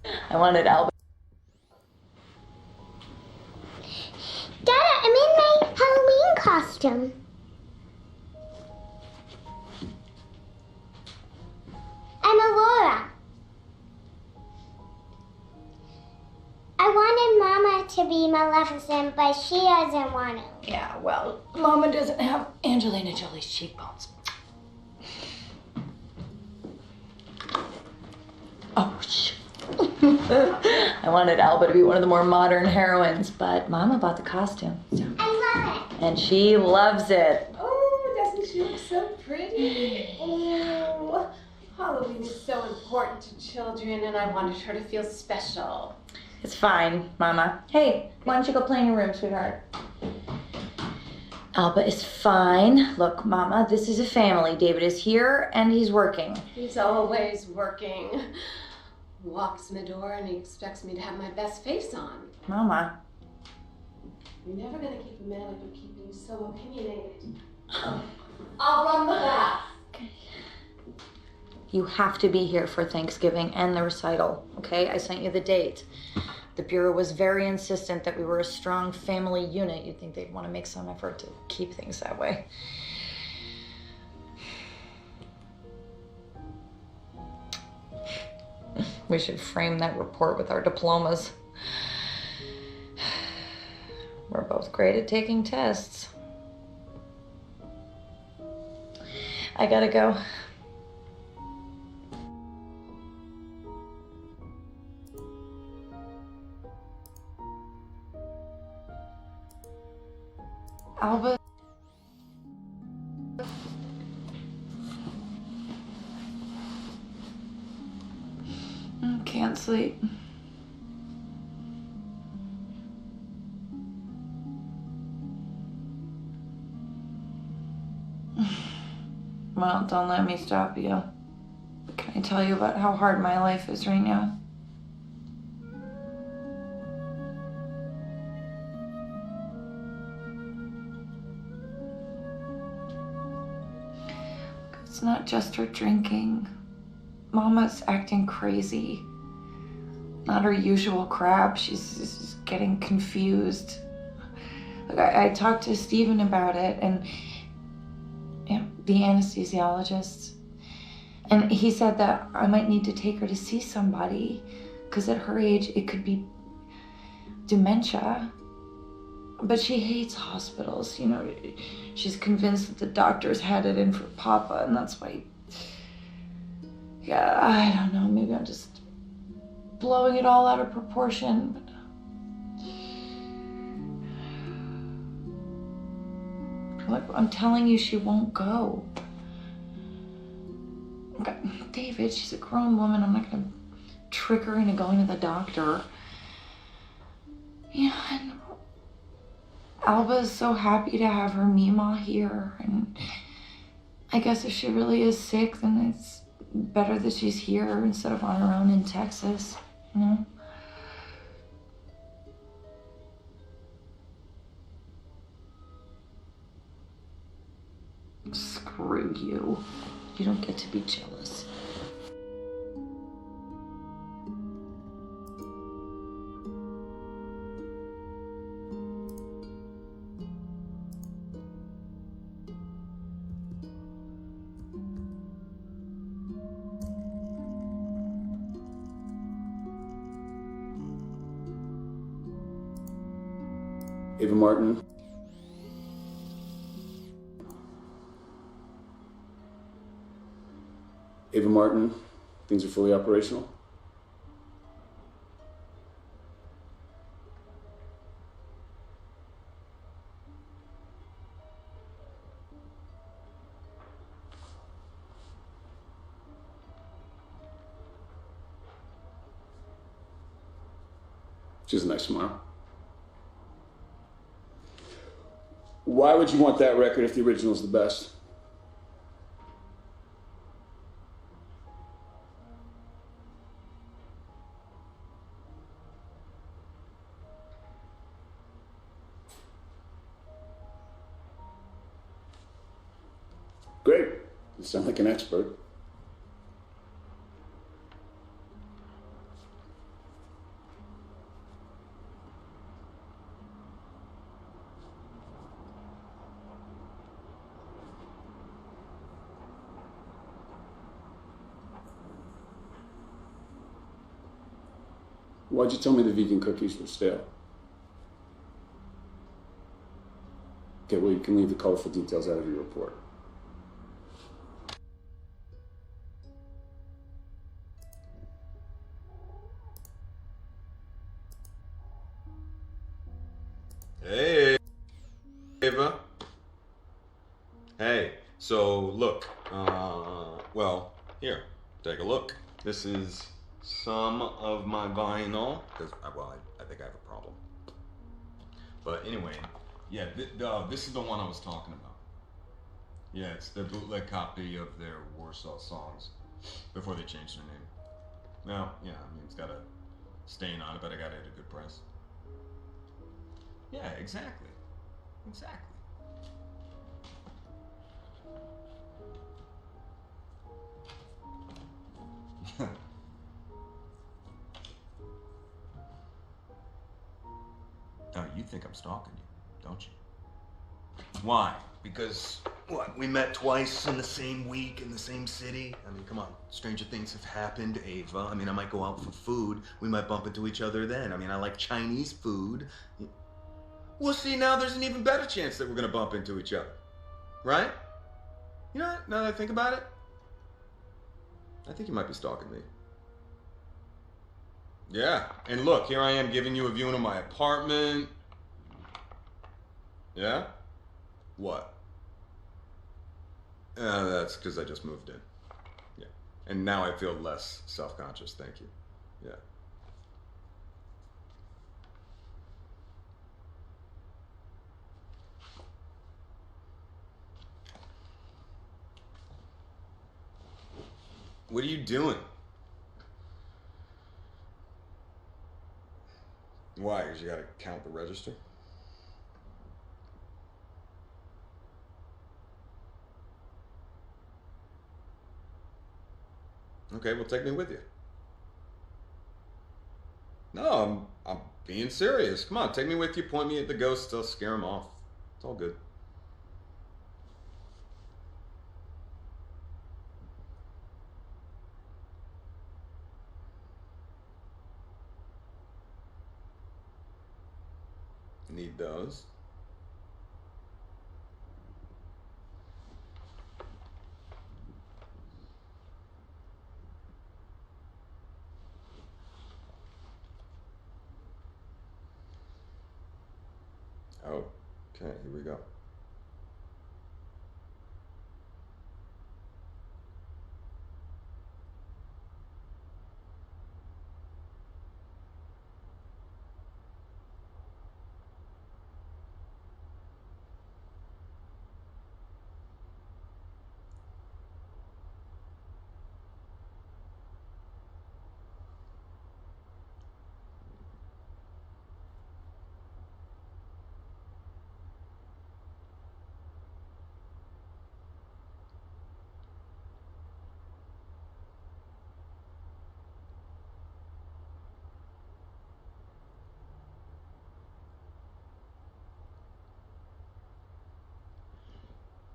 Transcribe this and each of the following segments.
I wanted Alba. Dada, I'm in my Halloween costume. I'm Aurora. I wanted Mama to be Maleficent, but she doesn't want to. Yeah, well, Mama doesn't have Angelina Jolie's cheekbones. Oh, shit. I wanted Alba to be one of the more modern heroines, but Mama bought the costume. So. I love it. And she loves it. Oh, doesn't she look so pretty? Oh, Halloween is so important to children, and I wanted her to feel special. It's fine, Mama. Hey, why don't you go play in your room, sweetheart? Alba is fine. Look, Mama, this is a family. David is here, and he's working. He's always working. Walks in the door, and he expects me to have my best face on. Mama. You're never going to keep a man like you keep being so opinionated. I'll run the bath. You have to be here for Thanksgiving and the recital, okay? I sent you the date. The Bureau was very insistent that we were a strong family unit. You'd think they'd want to make some effort to keep things that way. We should frame that report with our diplomas. We're both great at taking tests. I gotta go. Alba. I can't sleep. Well, don't let me stop you. Can I tell you about how hard my life is right now? It's not just her drinking. Mama's acting crazy. Not her usual crap. She's getting confused. Look, I talked to Stephen about it, and the anesthesiologist, and he said that I might need to take her to see somebody, because at her age it could be dementia. But she hates hospitals, you know. She's convinced that the doctors had it in for Papa, and that's why. Yeah, I don't know. Maybe I'm just blowing it all out of proportion. But look, I'm telling you, she won't go. Okay, David, she's a grown woman. I'm not gonna trick her into going to the doctor. Yeah, and Alba's so happy to have her Mima here, and I guess if she really is sick, then it's better that she's here instead of on her own in Texas, you know? Screw you. You don't get to be jealous. Ava Martin. Ava Martin, things are fully operational. She has a nice smile. Why would you want that record if the original's the best? Great. You sound like an expert. Why'd you tell me the vegan cookies were stale? Okay, well, you can leave the colorful details out of your report. Hey, Ava. Hey, so look, well, here, take a look. This is some of my vinyl, because, well, I think I have a problem. But anyway, yeah, this is the one I was talking about. Yeah, it's the bootleg copy of their Warsaw songs before they changed their name. Now, yeah, I mean, it's got a stain on it, but I got it at a good price. Yeah, exactly. Exactly. Oh, you think I'm stalking you, don't you? Why? Because, what, we met twice in the same week in the same city? I mean, come on, stranger things have happened, Ava. I mean, I might go out for food. We might bump into each other then. I mean, I like Chinese food. Well, see, now there's an even better chance that we're gonna bump into each other. Right? You know what? Now that I think about it, I think you might be stalking me. Yeah, and look, here I am giving you a viewing of my apartment. Yeah? What? That's because I just moved in. Yeah. And now I feel less self-conscious, thank you. Yeah. What are you doing? Why? Because you gotta count the register? Okay, well, take me with you. No, I'm being serious. Come on, take me with you, point me at the ghosts, I'll scare them off. It's all good. Need those. Okay, here we go.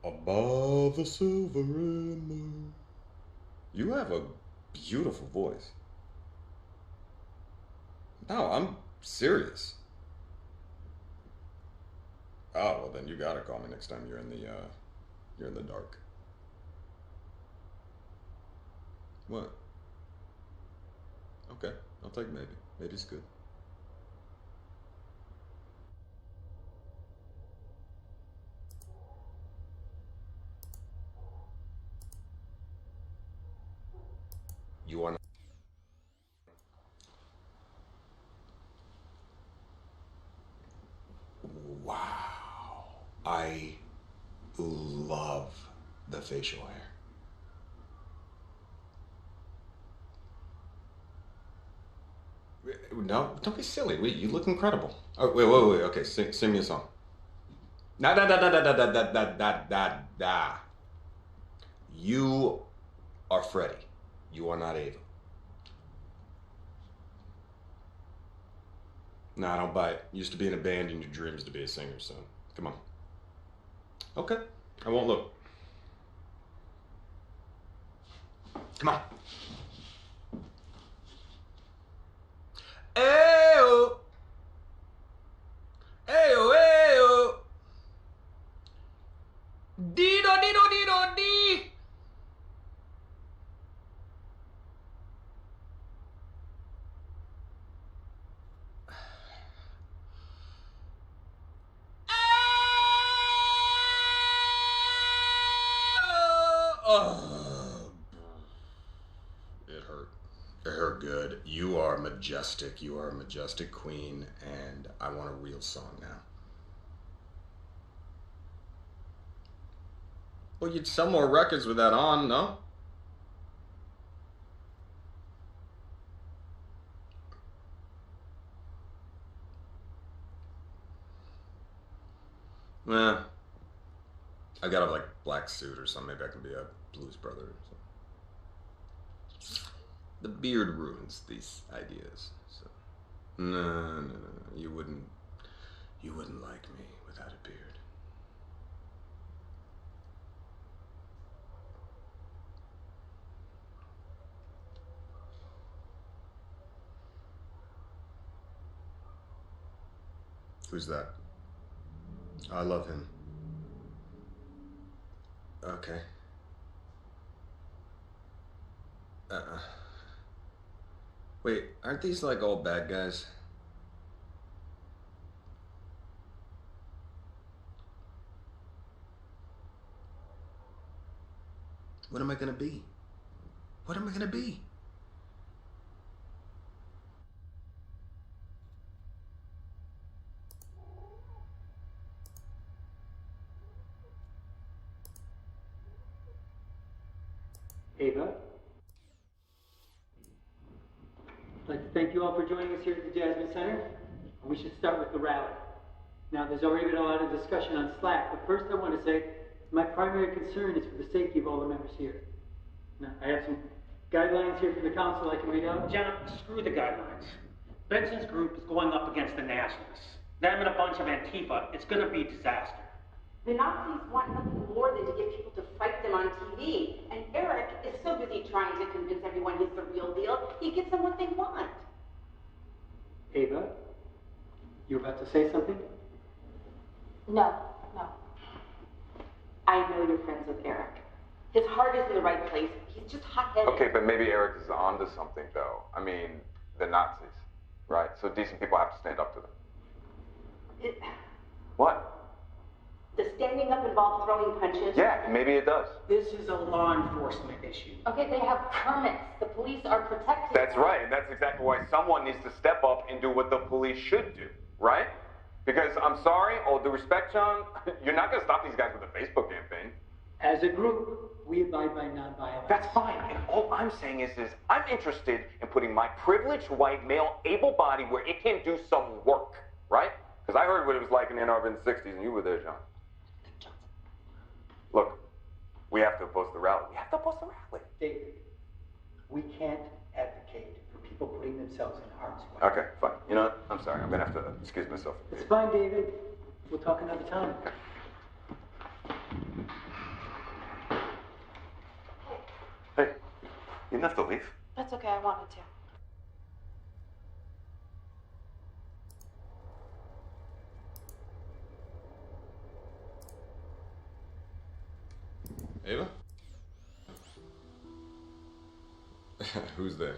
Above the silver moon. You have a beautiful voice. No, I'm serious. Oh, well then you gotta call me next time you're in the dark. What? Okay, I'll take maybe. Maybe's good. You want? Wow. I love the facial hair. No, don't be silly. Wait, you look incredible. Oh, wait. Okay, sing me a song. Da da da da da da da da da da da. You are Freddie. You are not Ava. Nah, I don't buy it. You used to be in a band and your dreams to be a singer, so come on. Okay, I won't look. Come on. Ayo. Ayo, ayo. Dido, dido, dido, di. Oh. It hurt. It hurt good. You are majestic. You are a majestic queen, and I want a real song now. Well, you'd sell more records with that on, no? Well, I got a like black suit or something. Maybe I can be a blues brother or something. The beard ruins these ideas. So no. You wouldn't like me without a beard. Who's that? I love him. Okay. Wait, aren't these like all bad guys? What am I gonna be? What am I gonna be? Ava, I'd like to thank you all for joining us here at the Jasmine Center. We should start with the rally. Now, there's already been a lot of discussion on Slack, but first I want to say my primary concern is for the safety of all the members here. Now, I have some guidelines here from the council I can read out. John, screw the guidelines. Benson's group is going up against the Nationalists. Them and a bunch of Antifa. It's going to be disaster. The Nazis want nothing more than to get people to fight them on TV. And Eric is so busy trying to convince everyone he's the real deal, he gets them what they want. Ava, you're about to say something? No. I know you're friends with Eric. His heart is in the right place. He's just hot-headed. Okay, but maybe Eric is onto something, though. I mean, the Nazis, right? So decent people have to stand up to them. What? Does standing up involve throwing punches? Yeah, maybe it does. This is a law enforcement issue. Okay, they have permits. The police are protected. That's right, and that's exactly why someone needs to step up and do what the police should do, right? Because I'm sorry, all due respect, John, you're not going to stop these guys with a Facebook campaign. As a group, we abide by nonviolence. That's fine, and all I'm saying is I'm interested in putting my privileged white male able body where it can do some work, right? Because I heard what it was like in Ann Arbor in the 60s, and you were there, John. Look, we have to oppose the rally. We have to oppose the rally. David, we can't advocate for people putting themselves in harm's way. Okay, fine. You know what? I'm sorry. I'm going to have to excuse myself. It's fine, David. We'll talk another time. Hey, you didn't have to leave. That's okay, I wanted to. Ava? Who's there?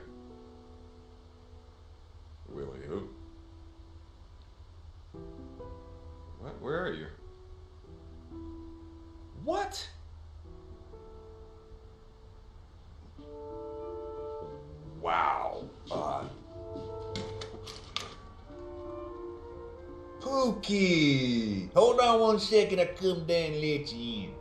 Willie who? What? Where are you? What? Wow. Pookie! Hold on 1 second, I come down and let you in.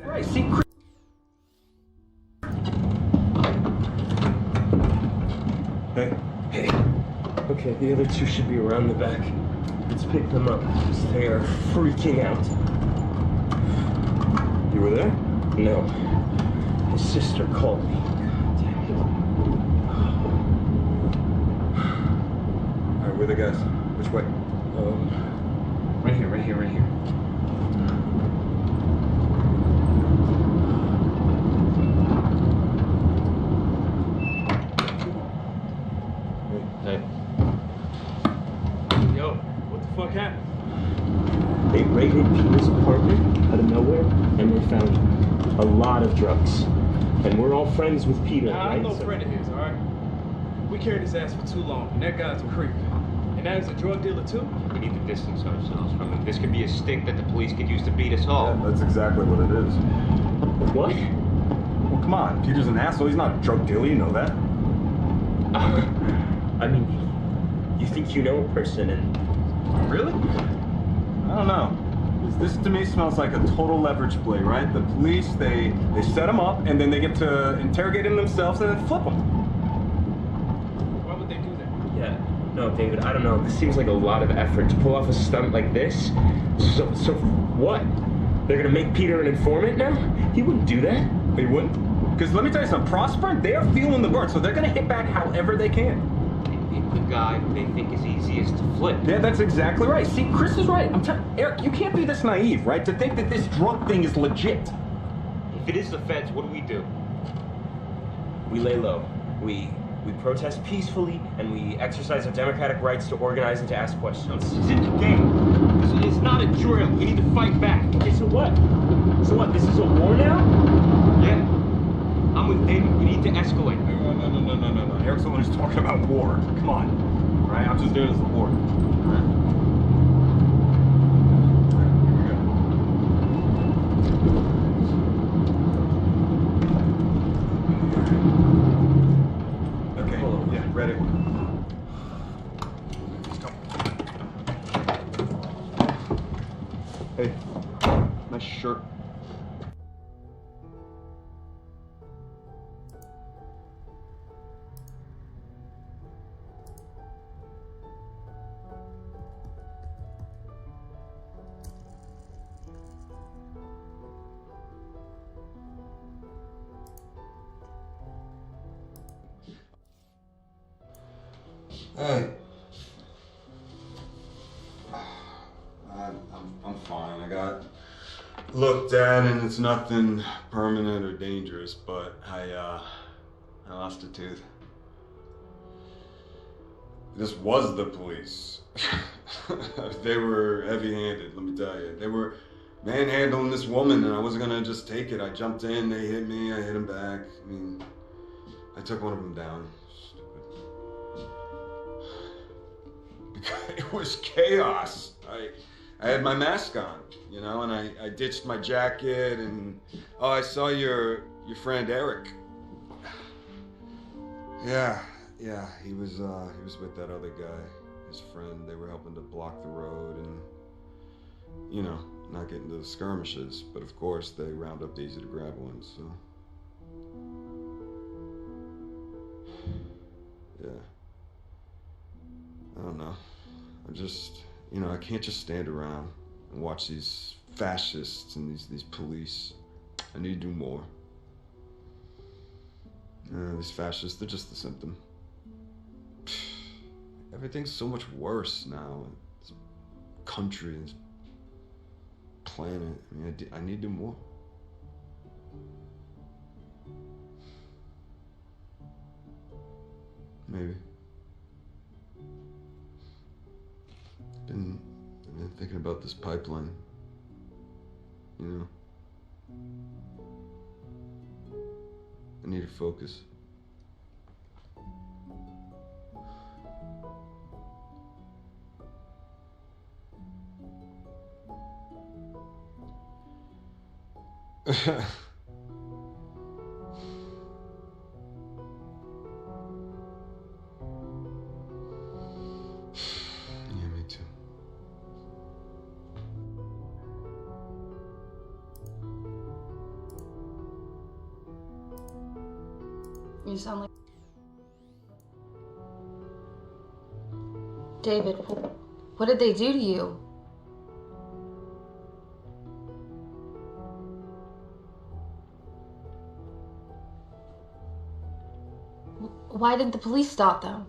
Right, see, Hey. Okay, the other two should be around the back. Let's pick them up because they are freaking out. You were there? No. His sister called me. Alright, where are the guys? Which way? Right here, right here, right here. Hey. Yo, what the fuck happened? They raided Peter's apartment out of nowhere, and they found a lot of drugs. And we're all friends with Peter, right? I'm no friend of his, alright? We carried his ass for too long, and that guy's a creep. And that is a drug dealer too? We need to distance ourselves from him. This could be a stick that the police could use to beat us all. Yeah, that's exactly what it is. What? Well, come on. Peter's an asshole. He's not a drug dealer. You know that. I mean, you think you know a person and... Really? I don't know. This to me smells like a total leverage play, right? The police, they set him up, and then they get to interrogate him themselves and then flip him. Why would they do that? Yeah. No, David, I don't know. This seems like a lot of effort to pull off a stunt like this. So what? They're gonna make Peter an informant now? He wouldn't do that. He wouldn't? Because let me tell you something, Prosper, they're feeling the burn, so they're gonna hit back however they can. They pick the guy who they think is easiest to flip. Yeah, that's exactly right. See, Chris is right. I'm telling Eric, you can't be this naive, right? To think that this drug thing is legit. If it is the feds, what do? We lay low. We protest peacefully, and we exercise our democratic rights to organize and to ask questions. This isn't a game. It's not a drill. We need to fight back. Okay, so what? So what, this is a war now? Yeah. I'm with David. We need to escalate. No. Eric's the one who's talking about war. Come on. All right, I'm just doing this support. All right. Ready? Let's go. Hey, nice shirt. Hey. I'm fine. I got looked at and it's nothing permanent or dangerous, but I lost a tooth. This was the police. They were heavy-handed, let me tell you. They were manhandling this woman and I wasn't gonna just take it. I jumped in, they hit me, I hit them back. I mean, I took one of them down. It was chaos. I had my mask on, you know, and I ditched my jacket and I saw your friend Eric. Yeah, he was with that other guy, his friend. They were helping to block the road and, you know, not get into the skirmishes. But of course, they round up the easy to grab ones, so. Yeah. I don't know. I just, you know, I can't just stand around and watch these fascists and these police. I need to do more. These fascists, they're just the symptom. Everything's so much worse now. This country, this planet. I mean, I need to do more. Maybe. I've been thinking about this pipeline, you know. I need to focus. You sound like... David, what did they do to you? Why didn't the police stop them?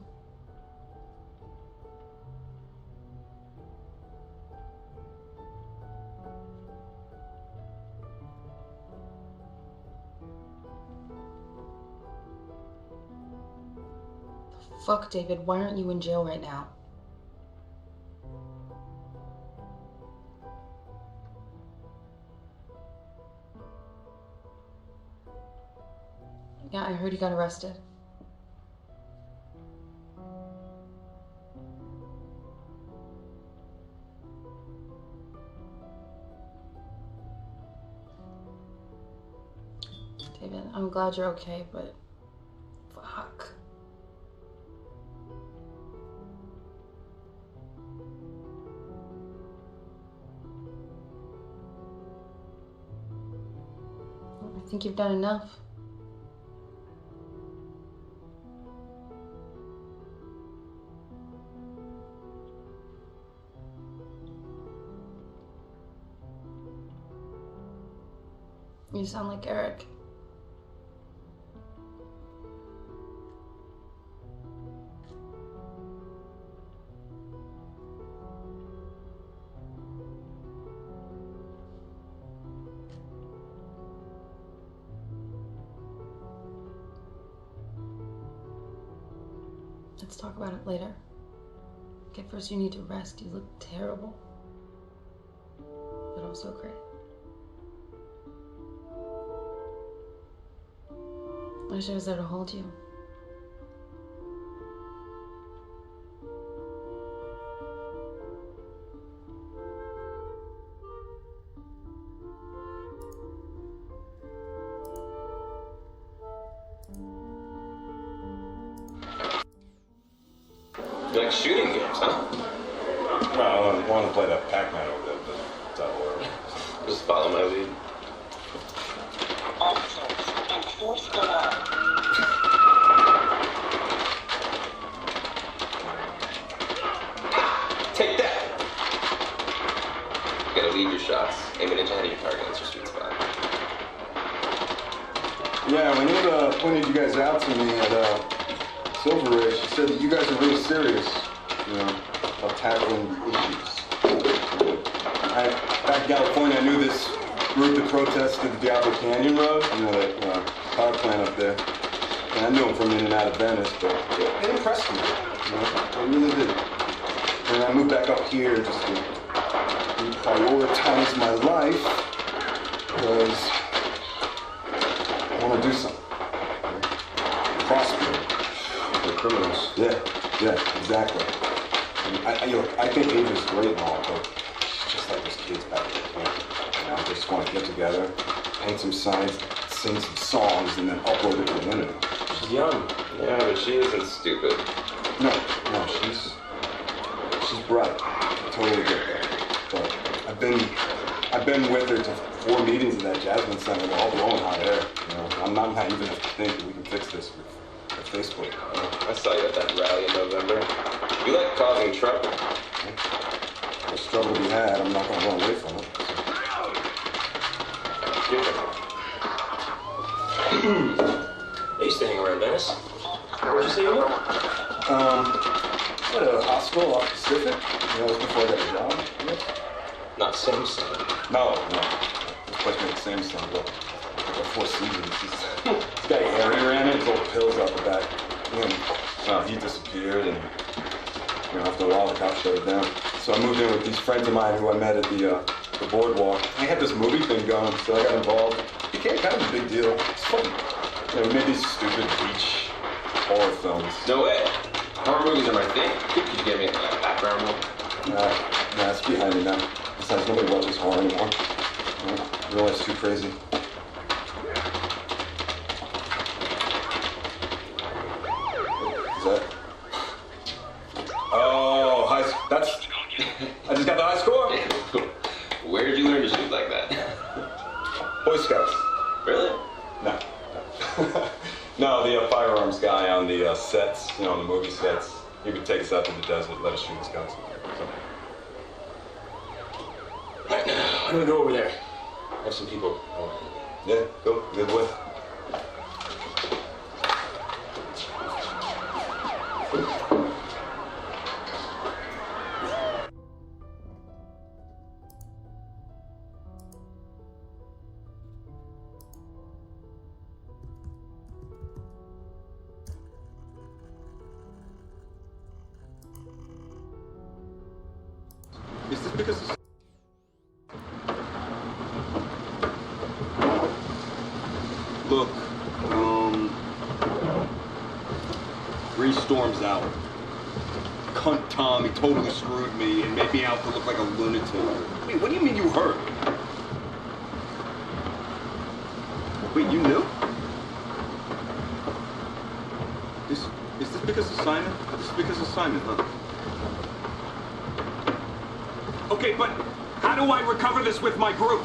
Fuck, David, why aren't you in jail right now? Yeah, I heard you got arrested. David, I'm glad you're okay, but fuck. I think you've done enough. You sound like Eric. Let's talk about it later. Okay, first you need to rest. You look terrible, but also great. I wish I was there to hold you. You like shooting games, huh? Well, I want to play that Pac-Man over there, but it's out of order. Just follow my lead. Take that! You gotta lead your shots. Aim an inch ahead of your target. That's your sweet spot. Yeah, when Eva pointed you guys out to me at Silver Ridge, she said that you guys are really serious, you know, about tackling issues. Back in California, I knew this group that protested the Diablo Canyon Road, you know, that power plant up there. And I knew them from in and out of Venice, but they impressed me, you know, they really did. And I moved back up here just to prioritize my life, because I want to do something. Prosper. The criminals. Yeah, exactly. And I think Ava's great and all, but she's just like those kids back at the camp. You know, they just want to get together, paint some signs, sing some songs, and then upload it to the internet. She's young. Yeah, but she isn't stupid. No, she's bright. I totally get that. But I've been with her to 4 meetings in that Jasmine Center. They're all blowing hot air. You know, I'm not naive enough to think that we can fix this with Facebook. I saw you at that rally in November. You like causing trouble. There's trouble to be had. I'm not going to run away from it. I used to hang around Venice. Where'd you say you were? At a hospital off Pacific. That was before I got a job. Yeah. Not Samson. No. This place made the same son. Look, like a Four Seasons. This guy Harry ran it. His old pills out the back. And he disappeared, and after a while the cops shut it down. So I moved in with these friends of mine who I met at the boardwalk. They had this movie thing going, so I got involved. It became kind of a big deal. It's fun. We made these stupid beach horror films. No way. Horror movies are my thing. Could you get me a background one? Nah, it's behind me now. Besides, nobody watches horror anymore. Real life's too crazy. Is that? Oh, that's. I just got the high score. Where did you learn to shoot like that? Boy Scouts. Really? No. No, the firearms guy on the sets, on the movie sets, he would take us out to the desert, let us shoot his guns. So. Right now, I'm gonna go over there. I have some people. Yeah, go. Good boy. Is this because it's... Look, 3 storms out. Cunt Tom, he totally screwed me and made me out to look like a lunatic. Wait, what do you mean you heard? Wait, you knew? Is this because of Simon? This is because of Simon, huh? Okay, but how do I recover this with my group?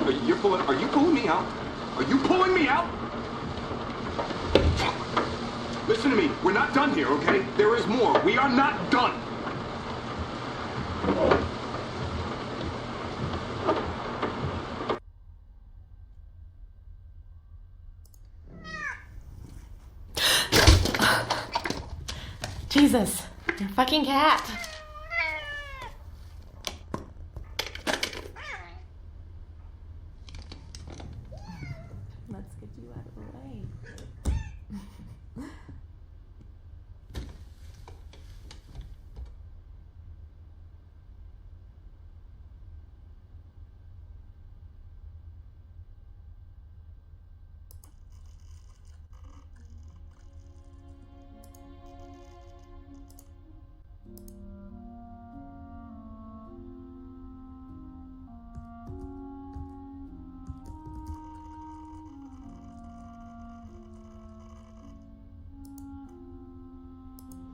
Are you pulling me out? Are you pulling me out? Listen to me. We're not done here, okay? There is more. We are not done. Jesus, you're a fucking cat. Let's get you out of the way.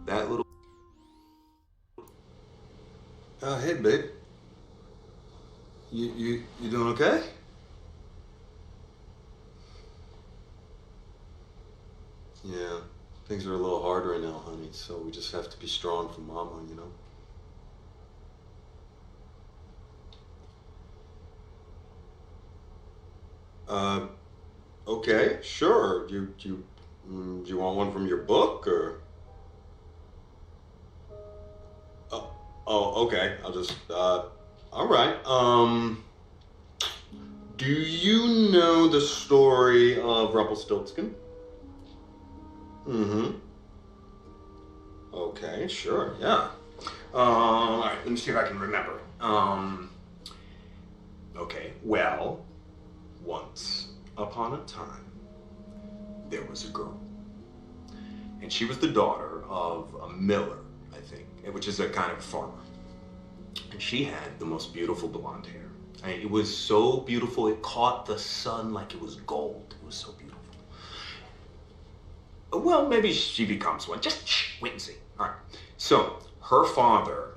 That little... hey, babe. You doing okay? Yeah, things are a little hard right now, honey, so we just have to be strong for Mama, you know? Okay, sure. Do you want one from your book, or? Oh, okay. I'll just, all right. Do you know the story of Rumpelstiltskin? Mm-hmm. Okay, sure, yeah. All right, let me see if I can remember. Okay, well, once upon a time, there was a girl. And she was the daughter of a miller, I think, which is a kind of farmer. And she had the most beautiful blonde hair. It was so beautiful, it caught the sun like it was gold. It was so beautiful. Well, maybe she becomes one. Just wait and see. All right. So, her father,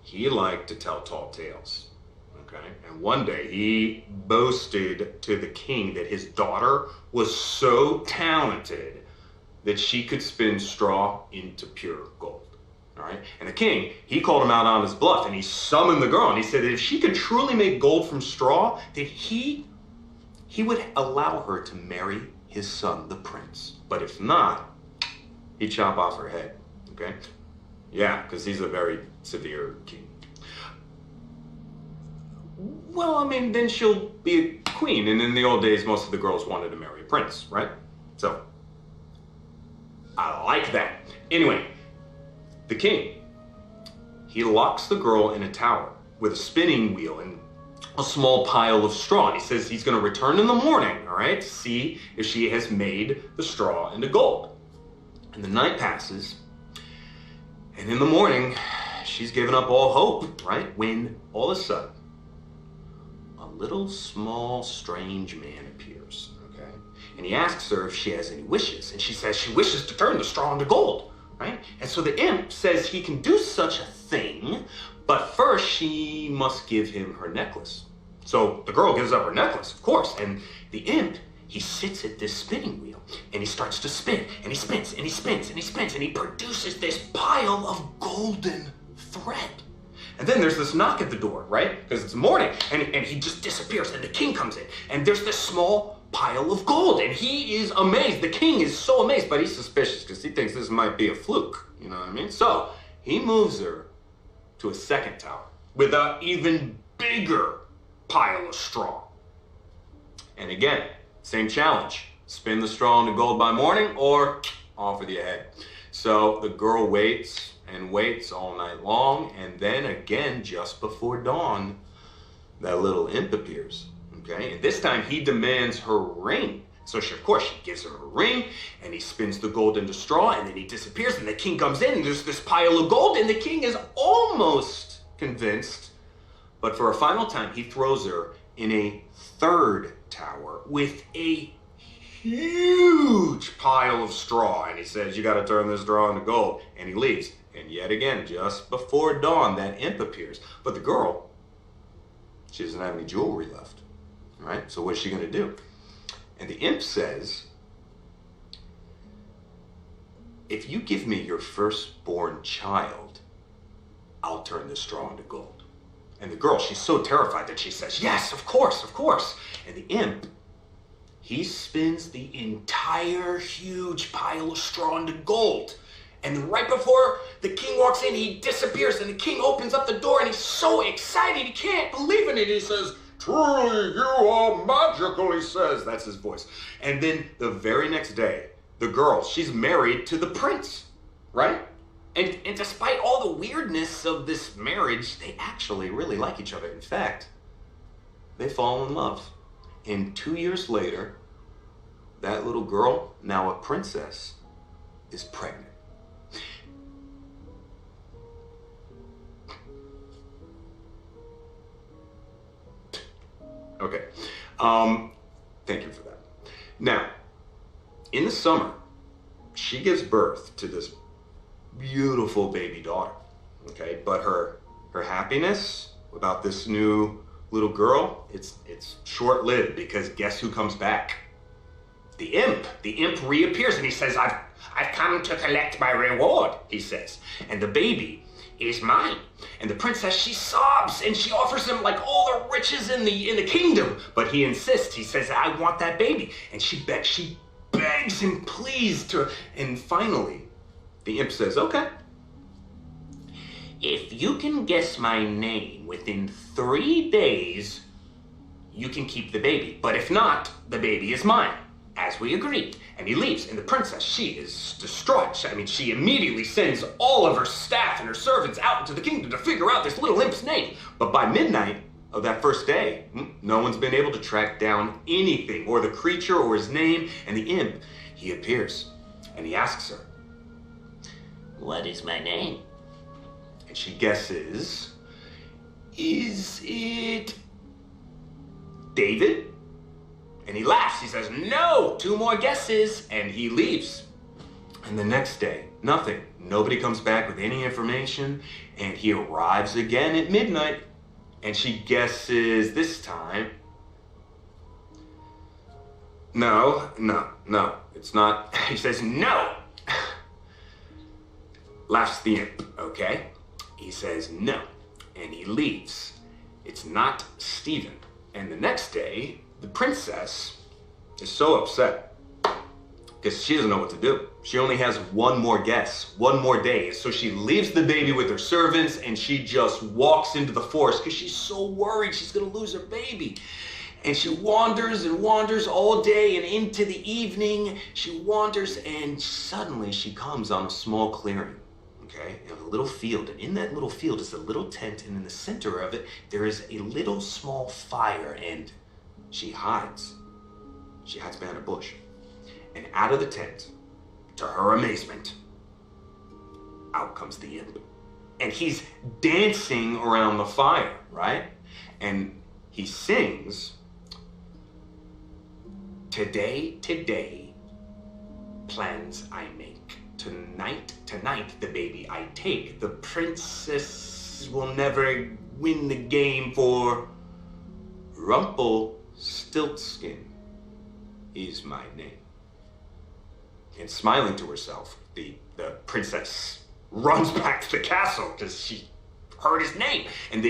he liked to tell tall tales. Okay? And one day, he boasted to the king that his daughter was so talented that she could spin straw into pure gold. All right? And the king, he called him out on his bluff, and he summoned the girl, and he said that if she could truly make gold from straw, that he would allow her to marry his son, the prince. But if not, he'd chop off her head, okay? Yeah, because he's a very severe king. Well, I mean, then she'll be a queen, and in the old days, most of the girls wanted to marry a prince, right? So, I like that. Anyway, the king, he locks the girl in a tower with a spinning wheel and a small pile of straw. And he says he's going to return in the morning, all right, to see if she has made the straw into gold. And the night passes, and in the morning, she's given up all hope, right? When all of a sudden, a little small strange man appears, okay? And he asks her if she has any wishes, and she says she wishes to turn the straw into gold. Right? And so the imp says he can do such a thing, but first she must give him her necklace. So the girl gives up her necklace, of course, and the imp, he sits at this spinning wheel, and he starts to spin, and he spins, and he spins, and he spins, and he produces this pile of golden thread. And then there's this knock at the door, right? Because it's morning, and he just disappears, and the king comes in, and there's this small pile of gold, and he is amazed. The king is so amazed, but he's suspicious because he thinks this might be a fluke, you know what I mean? So he moves her to a second tower with an even bigger pile of straw. And again, same challenge. Spin the straw into gold by morning or off with your head. So So the girl waits and waits all night long, and then again, just before dawn, that little imp appears, okay? And this time he demands her ring. So of course she gives her a ring, and he spins the gold into straw, and then he disappears, and the king comes in, and there's this pile of gold, and the king is almost convinced, but for a final time, he throws her in a third tower with a huge pile of straw, and he says, you gotta turn this straw into gold, and he leaves. And yet again, just before dawn, that imp appears. But the girl, she doesn't have any jewelry left, right? So what's she gonna do? And the imp says, if you give me your firstborn child, I'll turn this straw into gold. And the girl, she's so terrified that she says, yes, of course, of course. And the imp, he spins the entire huge pile of straw into gold. And right before the king walks in, he disappears, and the king opens up the door, and he's so excited, he can't believe in it. He says, truly, you are magical, he says. That's his voice. And then the very next day, the girl, she's married to the prince, right? And despite all the weirdness of this marriage, they actually really like each other. In fact, they fall in love. And 2 years later, that little girl, now a princess, is pregnant. Okay, thank you for that. Now, in the summer, she gives birth to this beautiful baby daughter, okay? But her happiness about this new little girl, it's short-lived, because guess who comes back? The imp. The imp reappears, and he says, I've come to collect my reward, he says. And the baby is mine. And the princess, she sobs, and she offers him like all the riches in the kingdom. But he insists. He says, I want that baby. And she begs him, please, to. And finally, the imp says, okay. If you can guess my name within 3 days, you can keep the baby. But if not, the baby is mine, as we agreed. And he leaves, and the princess, she is distraught. I mean, she immediately sends all of her staff and her servants out into the kingdom to figure out this little imp's name. But by midnight of that first day, no one's been able to track down anything, or the creature, or his name. And the imp, he appears, and he asks her, what is my name? And she guesses, is it David? And he laughs. He says, no, 2 more guesses. And he leaves. And the next day, nothing. Nobody comes back with any information. And he arrives again at midnight. And she guesses this time, no, it's not. He says, no. Laughs the imp, okay? He says, no. And he leaves. It's not Stephen. And the next day, the princess is so upset because she doesn't know what to do. She only has 1 more guess, 1 more day. So she leaves the baby with her servants, and she just walks into the forest because she's so worried she's gonna lose her baby. And she wanders and wanders all day, and into the evening, she wanders, and suddenly she comes on a small clearing, okay? In a little field, and in that little field is a little tent, and in the center of it, there is a little small fire, and she hides. She hides behind a bush. And out of the tent, to her amazement, out comes the imp. And he's dancing around the fire, right? And he sings, today, plans I make. Tonight, the baby I take. The princess will never win the game, for Rumpelstiltskin is my name. And smiling to herself, the princess runs back to the castle because she heard his name. And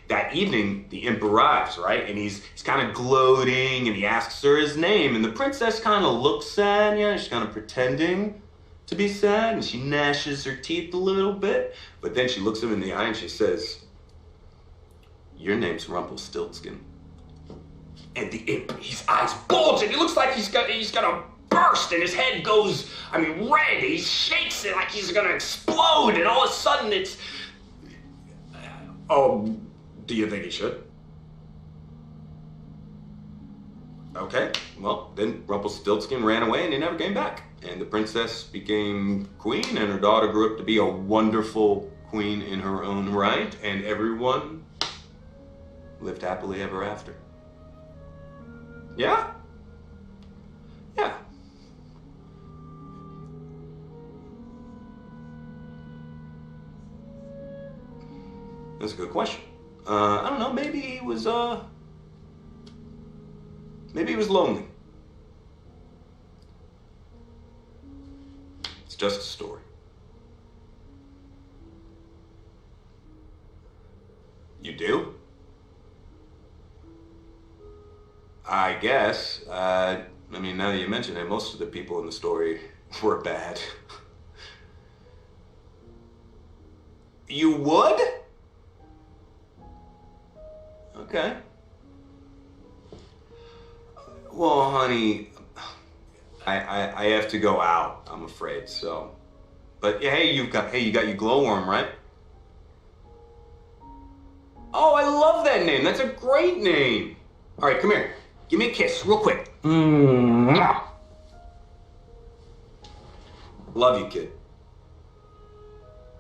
that evening, the imp arrives, right? And he's kind of gloating, and he asks her his name. And the princess kind of looks sad, she's kind of pretending to be sad, and she gnashes her teeth a little bit. But then she looks him in the eye and she says, your name's Rumpelstiltskin. And the imp, his eyes bulge, and he looks like he's gonna burst and his head goes, red. He shakes it like he's gonna explode, and all of a sudden it's... Oh, do you think he should? Okay, well, then Rumpelstiltskin ran away and he never came back. And the princess became queen, and her daughter grew up to be a wonderful queen in her own right, and everyone lived happily ever after. Yeah? Yeah. That's a good question. I don't know, maybe he was lonely. It's just a story. You do? I guess. Now that you mention it, most of the people in the story were bad. You would? Okay. Well, honey, I have to go out, I'm afraid, so. But hey, you got your glowworm, right? Oh, I love that name. That's a great name. All right, come here. Give me a kiss, real quick. Love you, kid.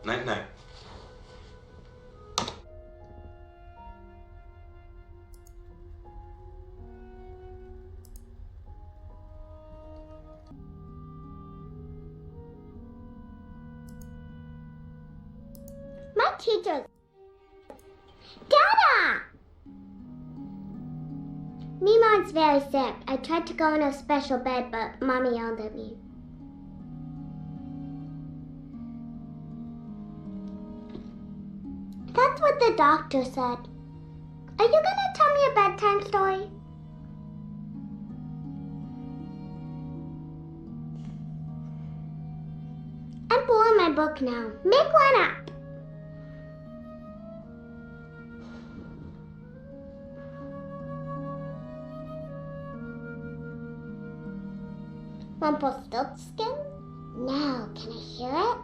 Night, night. My teacher's... Dada! Mimon's very sick. I tried to go in a special bed, but Mommy yelled at me. That's what the doctor said. Are you gonna tell me a bedtime story? I'm pulling my book now. Make one up. Rumpelstiltskin? No, can I hear it?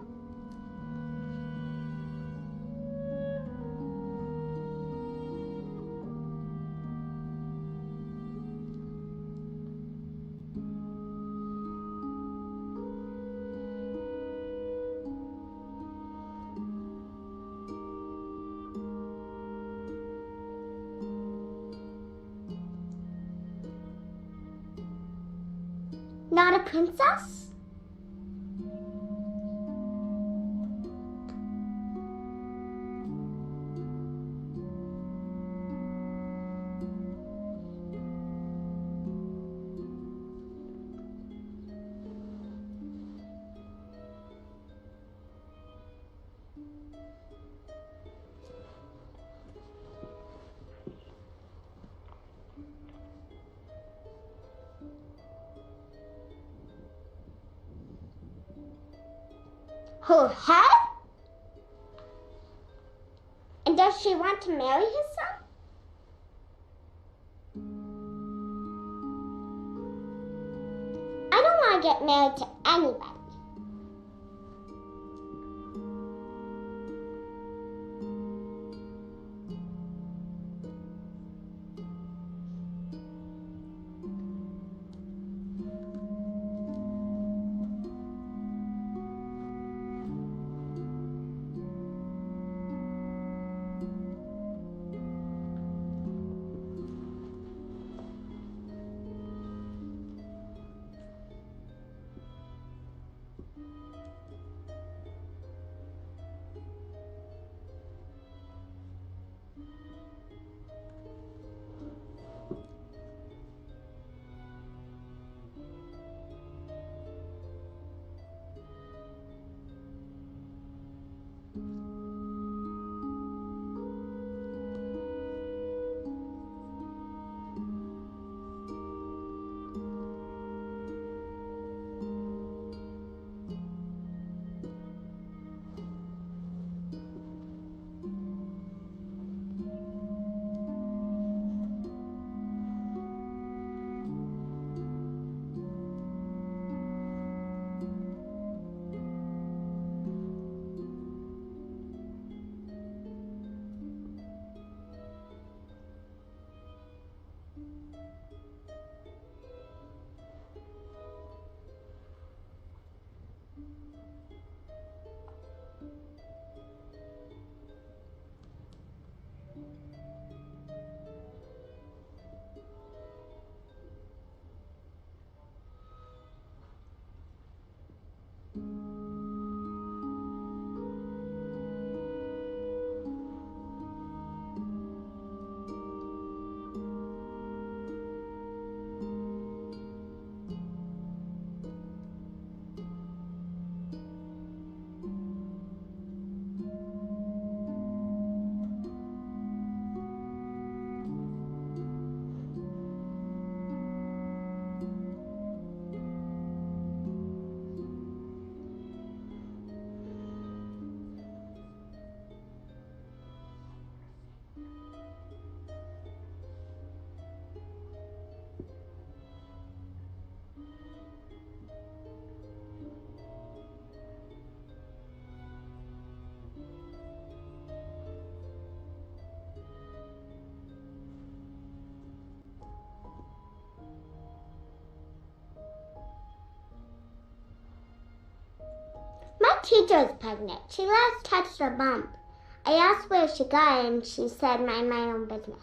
Not a princess? Her head? And does she want to marry his son? I don't want to get married to anybody. Our teacher is pregnant. She last touched her bump. I asked where she got it, and she said, mind my own business.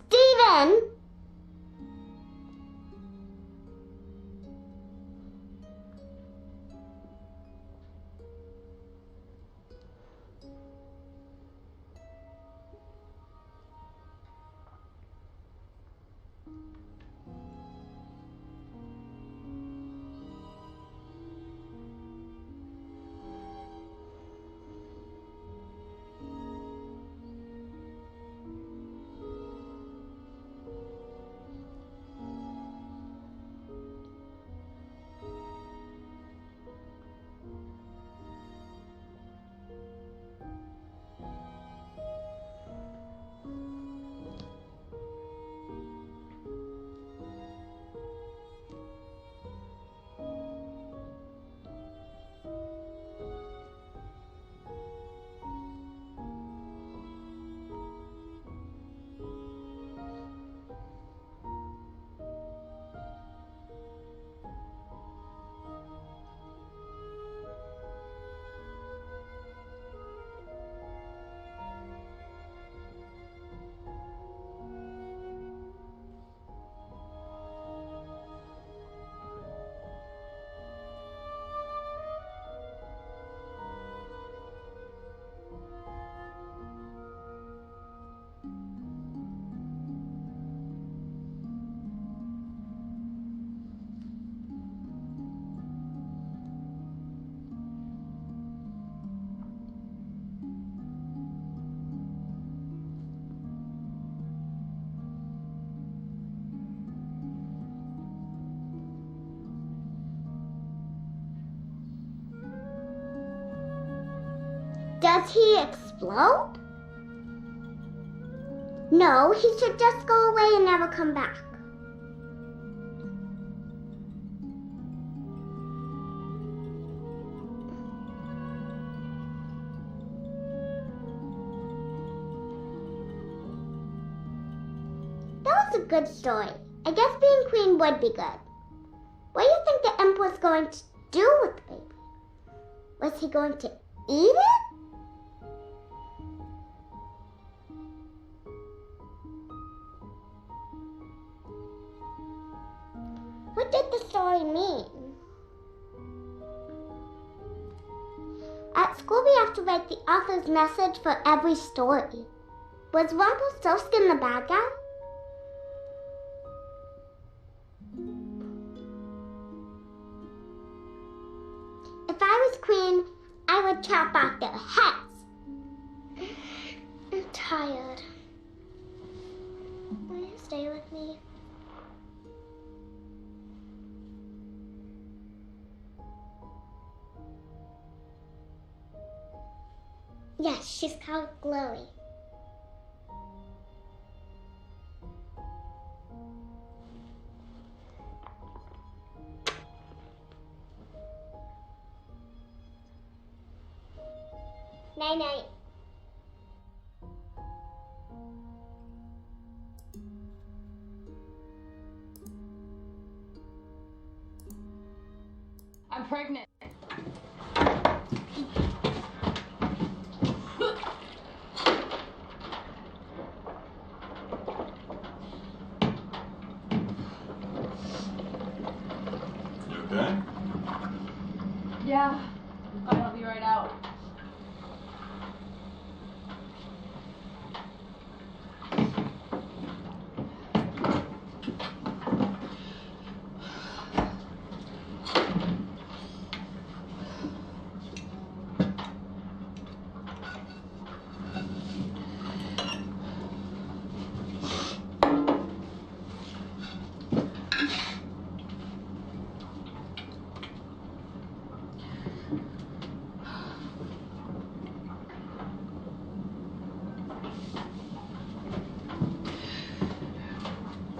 Steven! Does he explode? No, he should just go away and never come back. That was a good story. I guess being queen would be good. What do you think the emperor's going to do with the baby? Was he going to eat it? What did the story mean? At school we have to write the author's message for every story. Was Rumpelstiltskin the bad guy? If I was queen, I would chop off their heads. I'm tired. Will you stay with me? Yes, she's called Glowy. Night-night. I'm pregnant. You okay? Yeah, I'll be right out.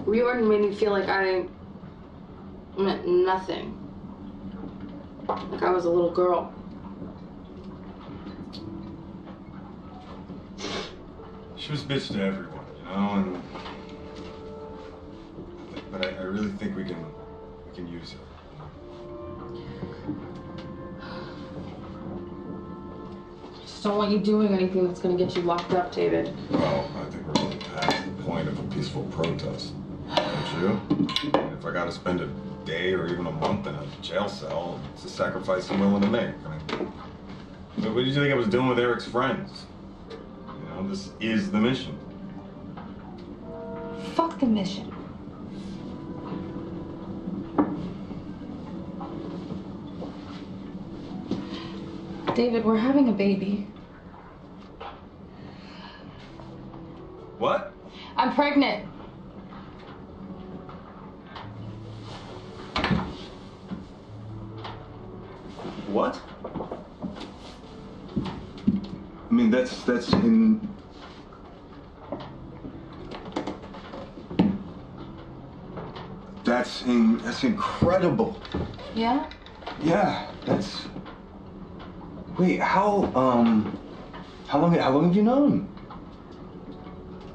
Reorgan made me feel like I meant nothing. Like I was a little girl. She was a bitch to everyone, you know, but I really think we can use her. Just don't want you doing anything that's gonna get you locked up, David. Well, I think we're really past the point of a peaceful protest. Don't you? I mean, if I gotta spend a day or even a month in a jail cell, it's a sacrifice I'm willing to make. I mean, but what did you think I was doing with Eric's friends? You know, this is the mission. Fuck the mission. David, we're having a baby. What? I'm pregnant. What? I mean, that's in... That's incredible. Yeah? Yeah, that's... Wait, how long have you known?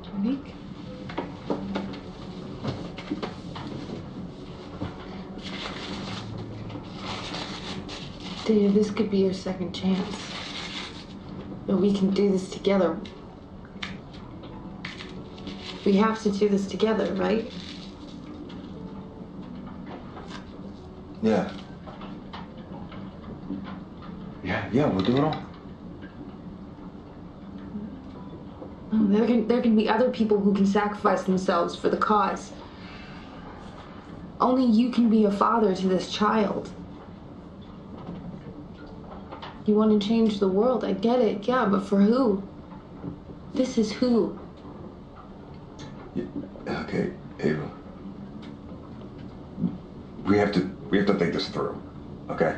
A week. David, this could be your second chance. But we can do this together. We have to do this together, right? Yeah. Yeah, we'll do it all. Oh, there can be other people who can sacrifice themselves for the cause. Only you can be a father to this child. You want to change the world, I get it, yeah, but for who? This is who. Yeah, okay, Ava. We have to think this through, okay?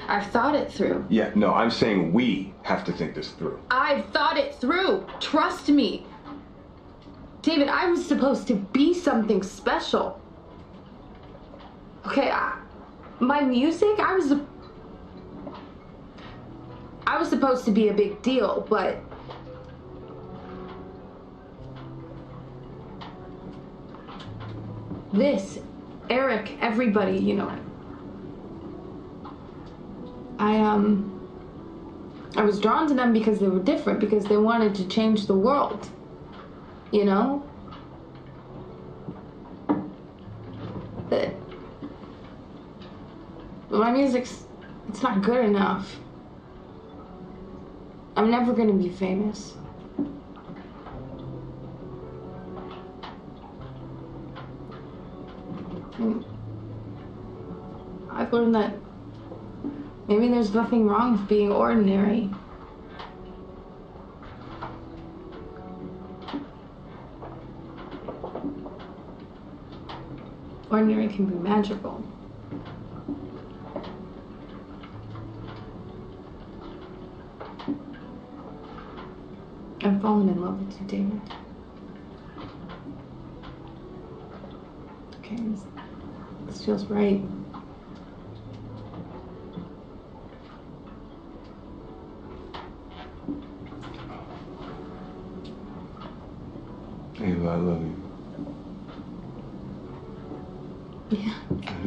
I've thought it through. Yeah, no, I'm saying we have to think this through. I've thought it through. Trust me. David, I was supposed to be something special. Okay, my music, I was supposed to be a big deal, but this, Eric, everybody, you know, I was drawn to them because they were different, because they wanted to change the world, you know? But my music's, it's not good enough. I'm never gonna be famous. And I've learned that maybe there's nothing wrong with being ordinary. Ordinary can be magical. I've fallen in love with you, David. Okay, this feels right.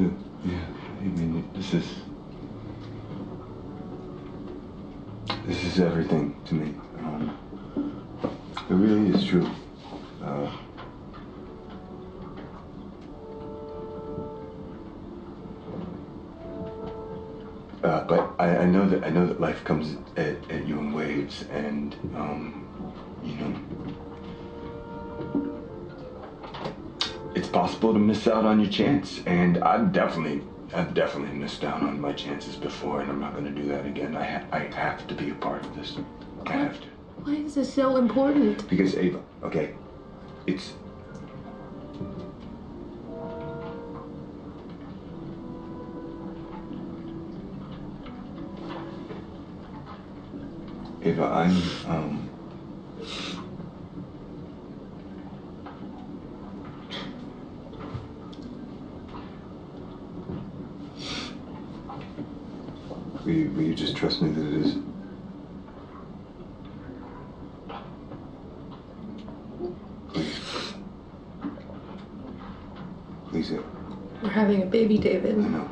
Yeah, I mean, this is everything to me. It really is true. But I know that life comes at you in waves, and you know, it's possible to miss out on your chance, and I've definitely missed out on my chances before, and I'm not going to do that again. I have to be a part of this. I have to. Why is this so important? Because Ava, okay, it's. Ava, I'm, will you just trust me that it is? Please. Please, Ava. We're having a baby, David. I know.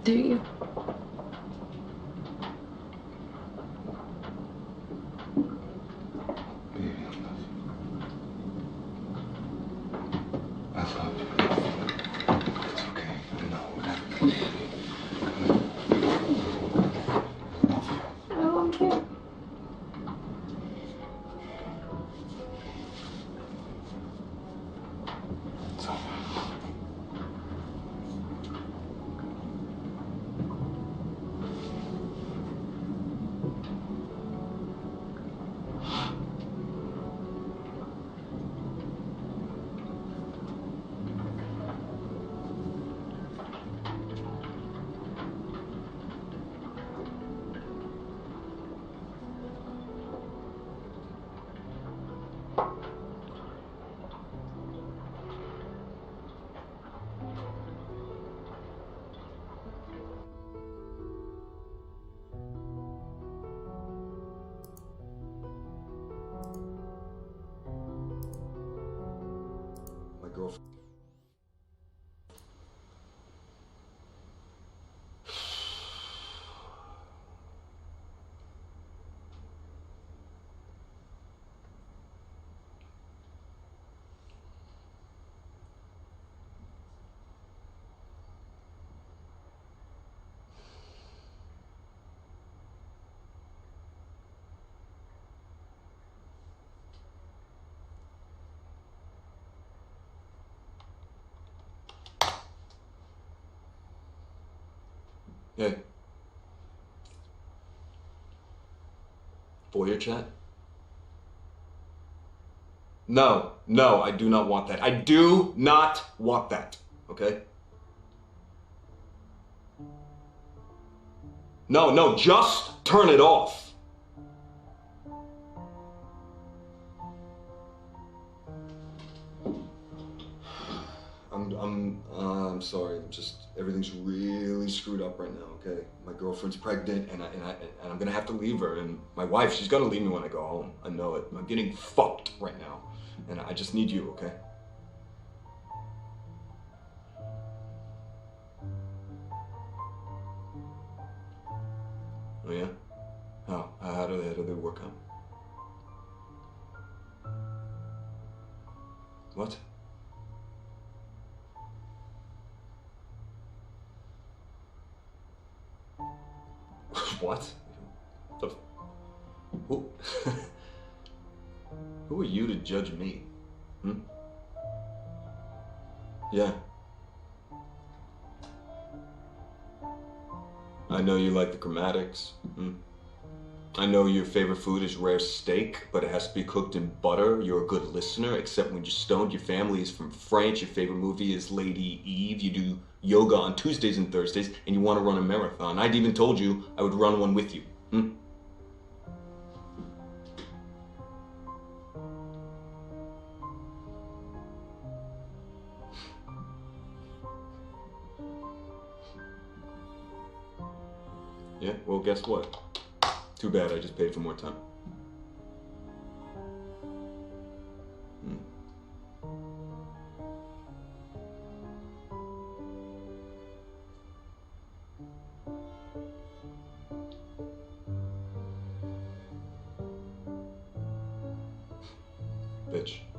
Do you? Girlfriend. Hey. Voyeur chat? No, I do not want that. I do not want that, okay? No, just turn it off. I'm sorry. Everything's really screwed up right now. Okay, my girlfriend's pregnant, and I'm gonna have to leave her. And my wife, she's gonna leave me when I go home. I know it. I'm getting fucked right now, and I just need you. Okay. Oh yeah. How do they work out? What? What? Who are you to judge me? Yeah. I know you like the chromatics. I know your favorite food is rare steak, but it has to be cooked in butter. You're a good listener, except when you're stoned. Your family is from France. Your favorite movie is Lady Eve. You do yoga on Tuesdays and Thursdays, and you want to run a marathon. I'd even told you I would run one with you. Yeah, well, guess what? Too bad I just paid for more time. Bitch.